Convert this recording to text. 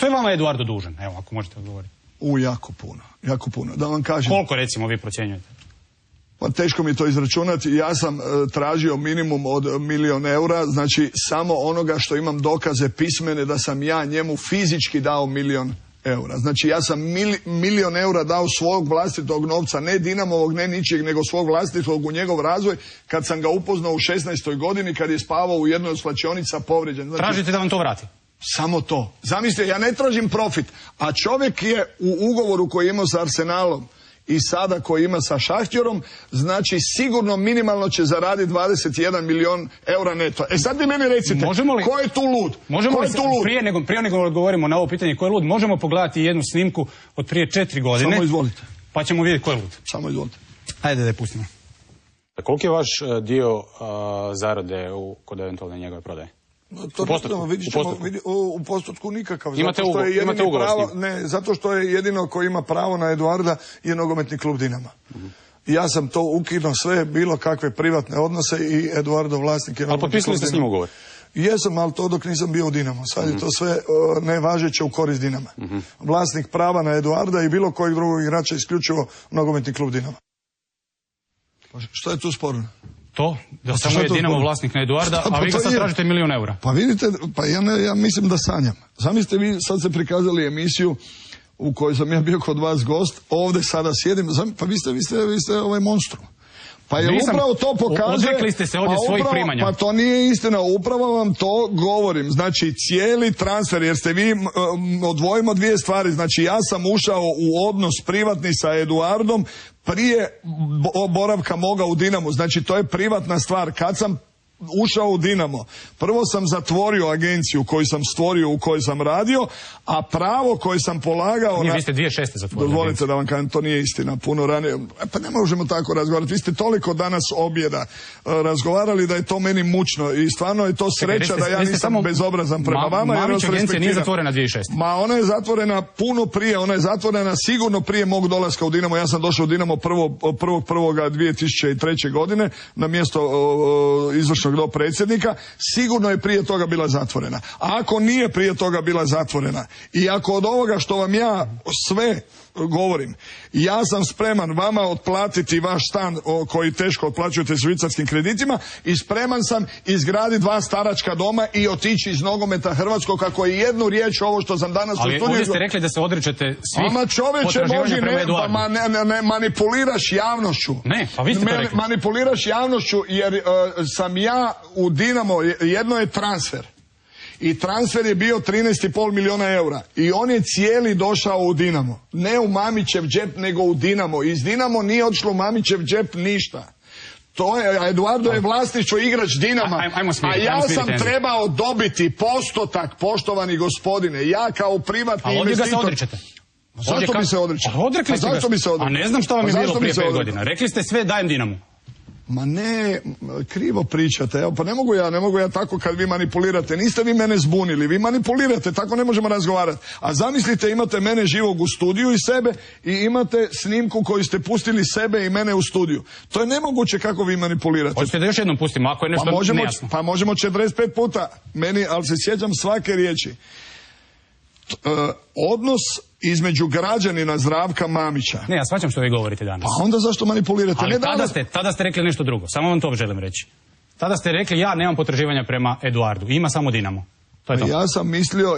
Što je vama Eduardo dužan? Evo, ako možete odgovoriti. Jako puno, jako puno. Da vam kažem. Koliko recimo vi procjenjujete? Pa teško mi je to izračunati. Ja sam tražio minimum od 1.000.000 eura, znači samo onoga što imam dokaze pismene da sam ja njemu fizički dao 1.000.000 eura. Znači ja sam 1.000.000 eura dao svog vlastitog novca, ne Dinamovog, ne ničijeg, nego svog vlastitog u njegov razvoj, kad sam ga upoznao u 16. godini, kad je spavao u jednoj od svlačionica povrijeđen. Znači, tražite da vam to vrati? Samo to. Zamislite, ja ne tražim profit, a čovjek je u ugovoru koji je imao sa Arsenalom i sada koji ima sa Šahtjorom, znači sigurno minimalno će zaraditi 21.000.000 eura neto. E sad vi meni recite, ko je tu lud? Možemo li, prije nego odgovorimo na ovo pitanje ko je lud, možemo pogledati jednu snimku od prije 4 godine. Samo izvolite. Pa ćemo vidjeti ko je lud. Samo izvolite. Ajde da je pustimo. Koliki je vaš dio zarade kod eventualne njegove prodaje? To vidit ćemo, u postotku nikakav. Imate ugovor? Ne, zato što je jedino ko ima pravo na Eduarda je nogometni klub Dinama. Ja sam to ukinuo sve, bilo kakve privatne odnose i Eduardo vlasnik je... Ali potpisali ste s njim ugovor? Jesam, ali to dok nisam bio u Dinamo. Sad je to sve nevažeće u korist Dinama. Vlasnik prava na Eduarda i bilo kojeg drugog igrača isključivo nogometni klub Dinama. Što je tu sporno? To, da samo je Dinamo vlasnik na Eduarda, a vi ga sad tražite 1.000.000 eura. Pa vidite, pa ja mislim da sanjam. Zamislite, vi sad ste prikazali emisiju u kojoj sam ja bio kod vas gost, ovdje sada sjedim, pa vi ste ovaj monstrum. Pa je upravo to pokazuje... Odrekli ste se ovdje svojih primanja. Pa to nije istina, upravo vam to govorim. Znači, cijeli transfer, jer ste vi, odvojimo dvije stvari. Znači, ja sam ušao u odnos privatni sa Eduardom prije boravka moga u Dinamu. Znači, to je privatna stvar. Kad sam ušao u Dinamo, prvo sam zatvorio agenciju koju sam stvorio, u kojoj sam radio, a pravo koje sam polagao... Vi ste 2006. zatvorili. Dozvolite da vam kažem, to nije istina, puno ranije. Pa ne možemo tako razgovarati. Vi ste toliko danas objeda razgovarali da je to meni mučno i stvarno je to sreća da ja nisam bezobrazan prema vama. Mamić agencija nije zatvorena 2006. Ma ona je zatvorena puno prije, ona je zatvorena sigurno prije mog dolaska u Dinamo. Ja sam došao u Dinamo 1.1.2003. godine na mjesto izvršnog dopredsjednika, sigurno je prije toga bila zatvorena. A ako nije prije toga bila zatvorena i ako od ovoga što vam ja sve govorim, ja sam spreman vama otplatiti vaš stan koji teško otplaćujete švicarskim kreditima i spreman sam izgraditi 2 staračka doma i otići iz nogometa hrvatskog, kako je jednu riječ ovo što sam danas u studiju... Ali ovdje ste rekli da se odričete svih potraživanja prema Eduardu. Ne manipuliraš javnošću. Ne, pa vi ste to rekli. Manipuliraš javnošću jer sam ja u Dinamo, jedno je transfer. I transfer je bio 13,5 milijuna eura. I on je cijeli došao u Dinamo. Ne u Mamićev džep, nego u Dinamo. Iz Dinamo nije odšlo u Mamićev džep ništa. To je, Eduardo je vlasništvo igrač Dinama. A ja sam trebao dobiti postotak, poštovani gospodine. Ja kao privatni investitor... A ovdje ga se odričete. Zašto bi se odričao? Odrekli ste ga. A ne znam što vam je bilo prije 5 godina. Rekli ste sve dajem Dinamu. Ma ne, krivo pričate, evo, pa ne mogu ja tako kad vi manipulirate, niste vi mene zbunili, vi manipulirate, tako ne možemo razgovarati. A zamislite, imate mene živog u studiju i sebe i imate snimku koju ste pustili sebe i mene u studiju. To je nemoguće kako vi manipulirate. Hoćete da još jednom pustimo, ako je nešto nejasno. Pa možemo 45 puta, ali se sjećam svake riječi. Odnos između građanina Zdravka Mamića. Ne, ja shvaćam što vi govorite danas. Pa onda zašto manipulirate? Ali tada ste rekli nešto drugo, samo vam to želim reći. Tada ste rekli ja nemam potraživanja prema Eduardu, ima samo Dinamo. To je to. Ja sam mislio